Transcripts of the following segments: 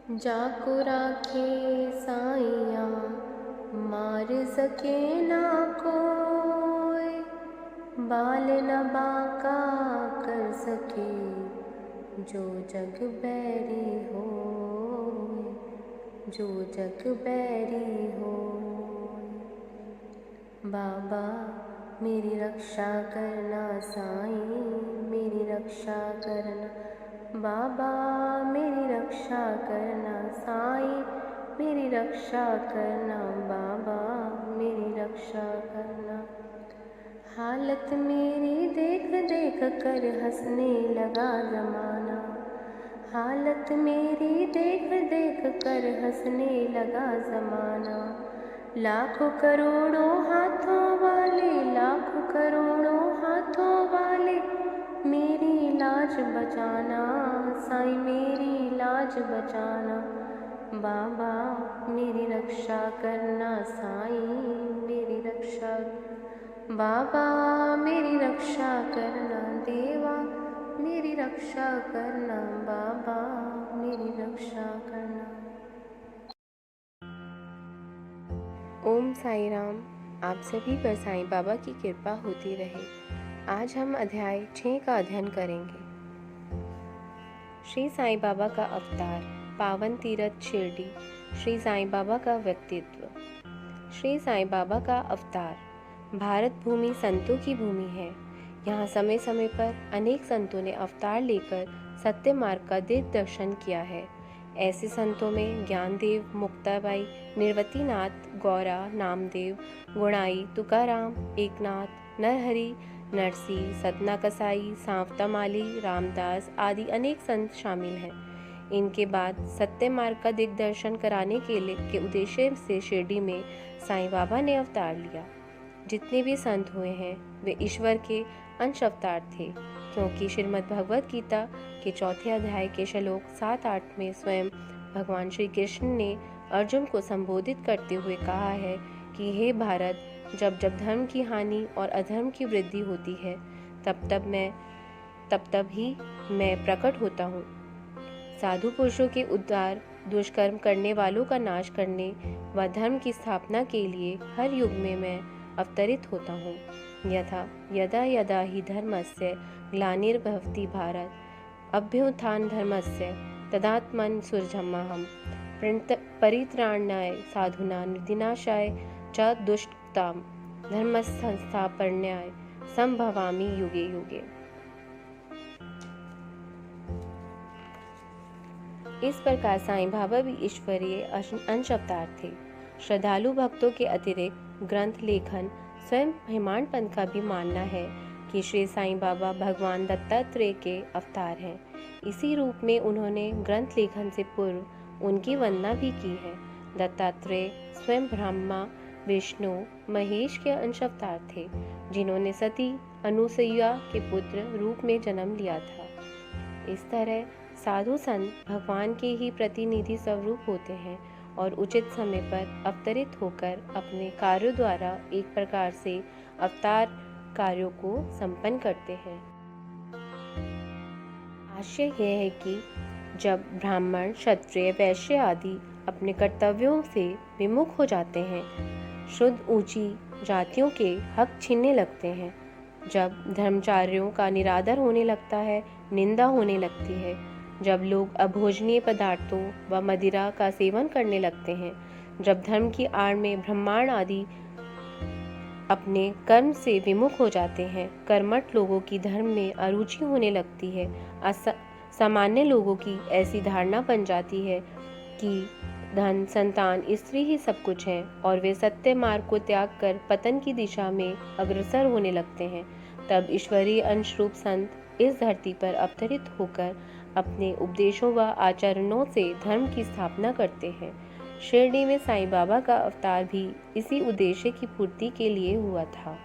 जाको राखे साइयाँ मार सके ना कोई, बाल न बांका कर सके जो जग बैरी होए, जो जग बैरी होए। बाबा मेरी रक्षा करना साईं, मेरी रक्षा करना बाबा, मेरी रक्षा करना साईं, मेरी रक्षा करना बाबा, मेरी रक्षा करना। हालत मेरी देख देख कर हंसने लगा ज़माना, हालत मेरी देख देख कर हंसने लगा ज़माना। लाखों करोड़ों हाथों वाले, लाखों करोड़ों हाथों वाले, मेरी लाज बचाना साईं, मेरी लाज बचाना। बाबा मेरी रक्षा करना साईं, मेरी रक्षा बाबा, मेरी रक्षा करना देवा, मेरी रक्षा करना बाबा, मेरी रक्षा करना। ओम साई राम। आप सभी पर साईं बाबा की कृपा होती रहे। आज हम अध्याय 6 का अध्ययन करेंगे। श्री साईं बाबा का अवतार, पावन तीरथ शिरडी। श्री साईं बाबा का व्यक्तित्व। श्री साईं बाबा का अवतार। भारत भूमि संतों की भूमि है। यहाँ समय समय पर अनेक संतों ने अवतार लेकर सत्य मार्ग का दिग्दर्शन किया है। ऐसे संतों में ज्ञानदेव, मुक्ताबाई, निर्वतीनाथ, गौरा, नामदेव, गुणाई, तुकाराम, एकनाथ, नरहरि, नरसी, सतना कसाई, सांवता माली, रामदास आदि अनेक संत शामिल हैं। इनके बाद सत्य मार्ग का दिग्दर्शन कराने के उद्देश्य से शिरडी में साईं बाबा ने अवतार लिया। जितने भी संत हुए हैं वे ईश्वर के अंश अवतार थे, क्योंकि श्रीमद् भगवद गीता के 4 अध्याय के श्लोक 7-8 में स्वयं भगवान श्री कृष्ण ने अर्जुन को संबोधित करते हुए कहा है कि हे भारत, जब जब धर्म की हानि और अधर्म की वृद्धि होती है तब तब ही मैं प्रकट होता हूँ। साधु पुरुषों के उद्धार, दुष्कर्म करने वालों का नाश करने व धर्म की स्थापना के लिए हर युग में मैं अवतरित होता हूँ। यथा यदा यदा हि धर्मस्य ग्लानिर्भवति भारत, अभ्युत्थान धर्मस्य तदात्मन सुरजमहम, परित्राणाय साधूनां विनाशाय च दुष्टतां धर्मसंस्थापनाय संभवामि युगे युगे। इस प्रकार साईं बाबा भी ईश्वरीय अंश अवतार थे। श्रद्धालु भक्तों के अतिरिक्त ग्रंथ लेखन स्वयं हेमाड पंथ का भी मानना है कि श्री साईं बाबा भगवान दत्तात्रेय के अवतार हैं। इसी रूप में उन्होंने ग्रंथ लेखन से पूर्व उनकी वंदना भी की है। दत्तात्रेय स्वयं ब्रह्मा, विष्णु, महेश के अंश अवतार थे, जिन्होंने सती अनुसुईया के पुत्र रूप में जन्म लिया था। इस तरह साधु संत भगवान के ही प्रतिनिधि स्वरूप होते हैं और उचित समय पर अवतरित होकर अपने कार्यों द्वारा एक प्रकार से अवतार कार्यों को संपन्न करते हैं। आशय यह है कि जब ब्राह्मण, क्षत्रिय, वैश्य आदि अपने कर्तव्यों से विमुख हो जाते हैं, शुद्ध ऊंची जातियों के हक छीनने लगते हैं, जब धर्मचार्यों का निरादर होने लगता है, निंदा होने लगती है, जब लोग अभोजनीय पदार्थों व मदिरा का सेवन करने लगते हैं, जब धर्म की आड़ में ब्राह्मण आदि अपने कर्म से विमुख हो जाते हैं, कर्मठ लोगों की धर्म में अरुचि होने लगती है, सामान्य लोगों की ऐसी धारणा बन जाती है कि धन, संतान, स्त्री ही सब कुछ है और वे सत्य मार्ग को त्याग कर पतन की दिशा में अग्रसर होने लगते हैं, तब ईश्वरीय अंश रूप संत इस धरती पर अवतरित होकर अपने उपदेशों व आचरणों से धर्म की स्थापना करते हैं। शिरडी में साईं बाबा का अवतार भी इसी उद्देश्य की पूर्ति के लिए हुआ था।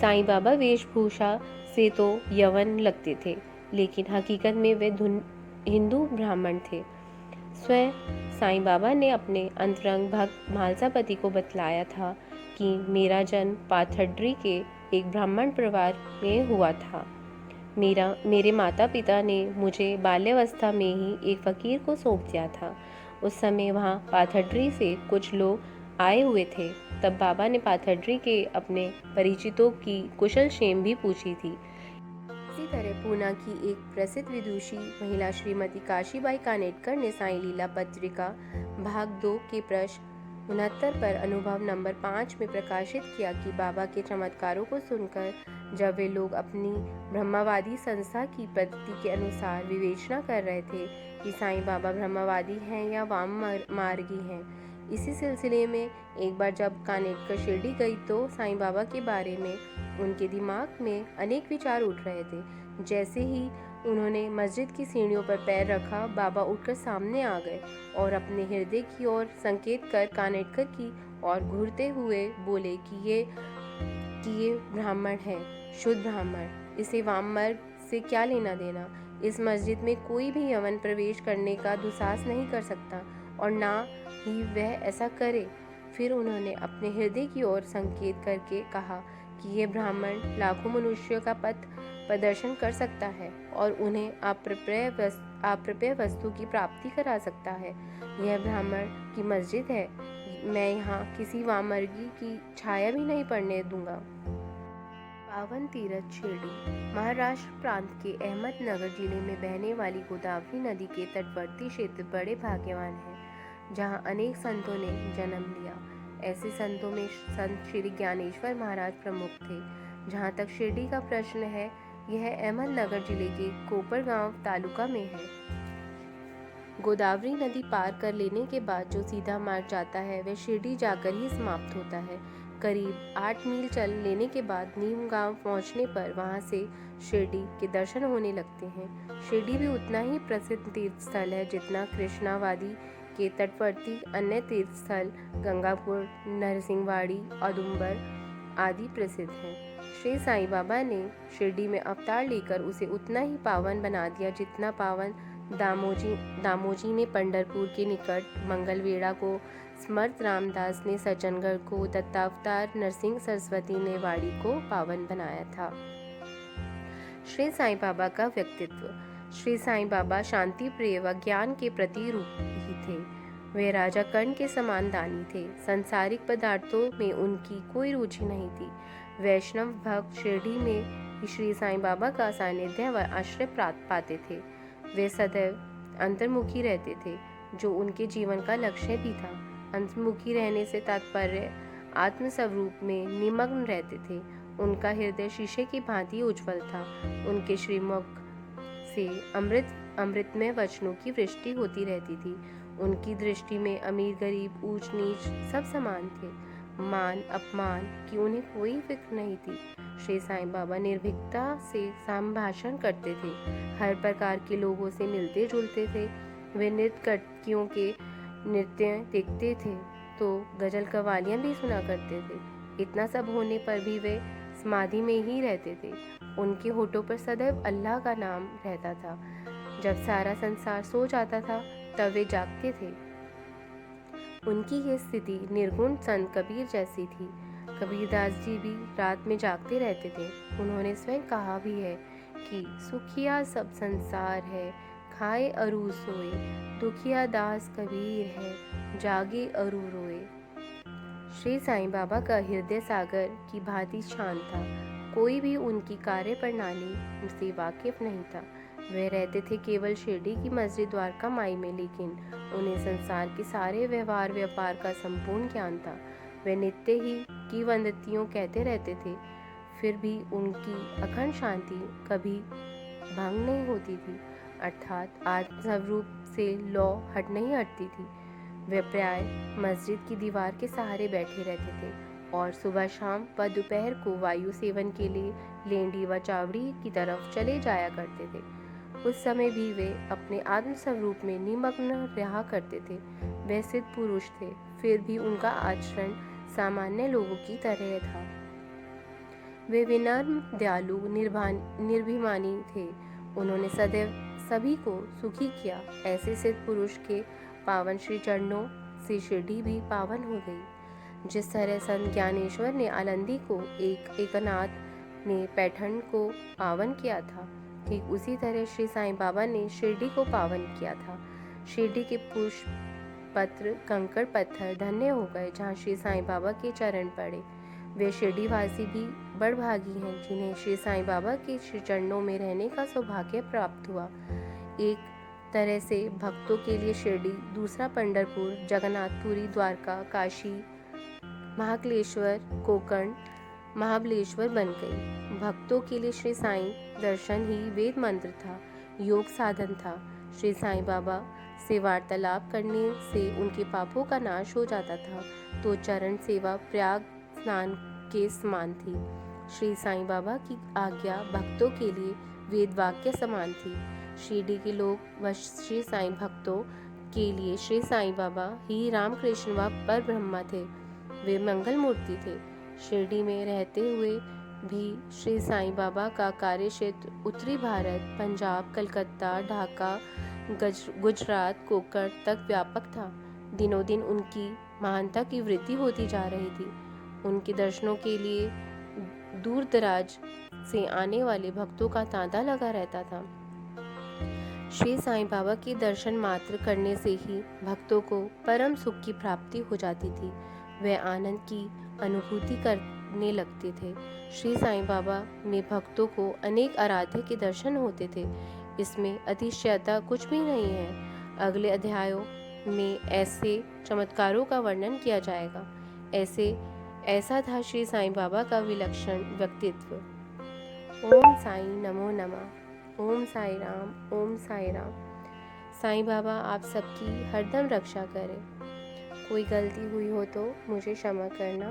साईं बाबा वेशभूषा से तो यवन लगते थे, लेकिन हकीकत में वे हिंदू ब्राह्मण थे। स्वयं साईं बाबा ने अपने अंतरंग भक्त म्हालसापति को बतलाया था कि मेरा जन्म पाथर्डी के एक ब्राह्मण परिवार में हुआ था। मेरे माता पिता ने मुझे बाल्यावस्था में ही एक फ़कीर को सौंप दिया था। उस समय वहाँ पाथर्डी से कुछ लोग आए हुए थे। तब बाबा ने पाथर्डी के अपने परिचितों की कुशल क्षेम भी पूछी थी। इसी तरह पूना की एक प्रसिद्ध विदुषी महिला श्रीमती काशीबाई कानेटकर ने साई लीला पत्रिका भाग 2 के पृष्ठ 69 पर अनुभव नंबर 5 में प्रकाशित किया कि बाबा के चमत्कारों को सुनकर जब वे लोग अपनी ब्रह्मवादी संस्था की पद्धति के अनुसार विवेचना कर रहे थे कि साईं बाबा ब्रह्मवादी हैं या वाम मार्गी हैं, इसी सिलसिले में एक बार जब कानेटकर शिरडी गई तो साईं बाबा के बारे में उनके दिमाग में अनेक विचार उठ रहे थे। जैसे ही उन्होंने मस्जिद की सीढ़ियों पर पैर रखा, बाबा उठकर सामने आ गए और अपने हृदय की ओर संकेत कर कानेटकर की ओर घूरते हुए बोले कि ये ब्राह्मण है, शुद्ध ब्राह्मण, इसे वाम मार्ग से क्या लेना देना। इस मस्जिद में कोई भी यवन प्रवेश करने का दुस्साहस नहीं कर सकता और ना ही वह ऐसा करे। फिर उन्होंने अपने हृदय की ओर संकेत करके कहा कि यह ब्राह्मण लाखों मनुष्यों का पथ प्रदर्शन कर सकता है और उन्हें अप्राप्य वस्तु की प्राप्ति करा सकता है। यह ब्राह्मण की मस्जिद है, मैं यहाँ किसी वाममार्गी की छाया भी नहीं पड़ने दूंगा। पावन तीरथ शिरडी महाराष्ट्र प्रांत के अहमदनगर जिले में बहने वाली गोदावरी नदी के तटवर्ती क्षेत्र बड़े भाग्यवान हैं, जहाँ अनेक संतों ने जन्म लिया। ऐसे संतों में संत श्री ज्ञानेश्वर महाराज प्रमुख थे। जहाँ तक शिरडी का प्रश्न है, यह अहमदनगर जिले के कोपरगांव तालुका में है। गोदावरी नदी पार कर लेने के बाद जो सीधा मार्ग जाता है वह शिरडी जाकर ही समाप्त होता है। करीब 8 मील चल लेने के बाद नीम गांव पहुंचने पर वहां से शिरडी के दर्शन होने लगते हैं। शिरडी भी उतना ही प्रसिद्ध तीर्थ स्थल है जितना कृष्णावादी के तटवर्ती अन्य तीर्थ स्थल गंगापुर, नरसिंहवाड़ी, औदुंबर आदि प्रसिद्ध हैं। श्री साईं बाबा ने शिरडी में अवतार लेकर उसे उतना ही पावन बना दिया जितना पावन दामोजी ने पंढरपुर के निकट मंगलवेढ़ा को, समर्थ रामदास ने सज्जनगढ़ को, दत्तावतार नरसिंह सरस्वती ने वाड़ी को पावन बनाया था। श्री साईं बाबा का व्यक्तित्व। श्री साईं बाबा शांति प्रिय व ज्ञान के प्रतिरूप ही थे। वे राजा कर्ण के समान दानी थे। सांसारिक पदार्थों में उनकी कोई रुचि नहीं थी। वैष्णव भक्त शिरडी में ही श्री साईं बाबा का सानिध्य व आश्रय प्राप्त पाते थे। वे सदैव अंतर्मुखी रहते थे, जो उनके जीवन का लक्ष्य भी था। अंतर्मुखी रहने से तात्पर्य आत्मस्वरूप में निमग्न रहते थे। उनका हृदय शीशे की भांति उज्ज्वल था। उनके श्रीमुख से अमृतमय वचनों की वृष्टि होती रहती थी। उनकी दृष्टि में अमीर गरीब, ऊंच नीच सब समान थे। मान अपमान की उन्हें कोई फिक्र नहीं थी। श्री साईं बाबा निर्भीकता से संभाषण करते थे। हर प्रकार के लोगों से मिलते जुलते थे। वे नृत्यकियों के नृत्य देखते थे तो गजल कवालियां भी सुना करते थे। इतना सब होने पर भी वे समाधि में ही रहते थे। उनके होठों पर सदैव अल्लाह का नाम रहता था। जब सारा संसार सो जाता था तब वे जागते थे। उनकी ये स्थिति निर्गुण संत कबीर जैसी थी। कबीरदास जी भी रात में जागते रहते थे। उन्होंने स्वयं कहा भी है कि सुखिया सब संसार है, खाए अरु सोए, दुखिया दास कबीर है, जागे अरु रोए। श्री साईं बाबा का हृदय सागर की भांति शांत था। कोई भी उनकी कार्य प्रणाली से वाकिफ नहीं था। वे रहते थे केवल शिरडी की मस्जिद द्वारका माई में, लेकिन उन्हें संसार के सारे व्यवहार व्यापार का संपूर्ण ज्ञान था। वे नित्य ही की वंदतियों कहते रहते थे, फिर भी उनकी अखंड शांति कभी भंग नहीं होती थी, अर्थात आत्मस्वरूप से लौ हट नहीं हटती थी। वे प्राय मस्जिद की दीवार के सहारे बैठे रहते थे और सुबह शाम व दोपहर को वायु सेवन के लिए लेंडी व चावड़ी की तरफ चले जाया करते थे। उस समय भी वे अपने आत्मस्वरूप में निमग्न रहा करते थे। वे सिद्ध पुरुष थे, फिर भी उनका आचरण सामान्य लोगों की तरह था। वे विनम्र, दयालु, निर्भिमानी थे। उन्होंने सदैव सभी को सुखी किया। ऐसे सिद्ध पुरुष के पावन श्री चरणों से शिरडी भी पावन हो गई। जिस तरह संत ज्ञानेश्वर ने आलंदी को, एकनाथ ने पैठण को पावन किया था, ठीक उसी तरह श्री साईं बाबा ने शिरडी को पावन किया था। शिरडी के पुष्प पत्र कंकड़ पत्थर धन्य हो गए जहाँ श्री साईं बाबा के चरण पड़े। वे शिरडीवासी भी बड़भागी हैं जिन्हें श्री साईं बाबा के श्री चरणों में रहने का सौभाग्य प्राप्त हुआ। एक तरह से भक्तों के लिए शिरडी दूसरा पंढरपुर, जगन्नाथपुरी, द्वारका, काशी, महाकालेश्वर, कोकण, महाबलेश्वर बन गई। भक्तों के लिए श्री साईं दर्शन ही वेद मंत्र था, योग साधन था। श्री साईं बाबा से वार्तालाप करने से उनके पापों का नाश हो जाता था, तो चरण सेवा प्रयाग स्नान के समान थी। श्री साईं बाबा की आज्ञा भक्तों के लिए वेद वाक्य समान थी। शिरडी के लोग व श्री साईं भक्तों के लिए श्री साईं बाबा ही रामकृष्ण व पर ब्रह्मा थे। वे मंगल मूर्ति थे। शिरडी में रहते हुए भी श्री साईं बाबा का कार्य क्षेत्र उत्तरी भारत, पंजाब, कलकत्ता, ढाका, गुजरात, कोकण तक व्यापक था। दिनों दिन उनकी महानता की वृद्धि होती जा रही थी। उनके दर्शनों के लिए दूर दराज से आने वाले भक्तों का तांता लगा रहता था। श्री साईं बाबा के दर्शन मात्र करने से ही भक्तों को परम सुख की प्राप्ति हो जाती थी। वे आनंद की अनुभूति करने लगते थे। श्री साईं बाबा में भक्तों को अनेक आराध्य के दर्शन होते थे। इसमें अतिशयता कुछ भी नहीं है। अगले अध्यायों में ऐसे चमत्कारों का वर्णन किया जाएगा। ऐसा था श्री साईं बाबा का विलक्षण व्यक्तित्व। ओम साईं नमो नमः। ओम साई राम। ओम साई राम। साईं बाबा आप सबकी हरदम रक्षा करें। कोई गलती हुई हो तो मुझे क्षमा करना।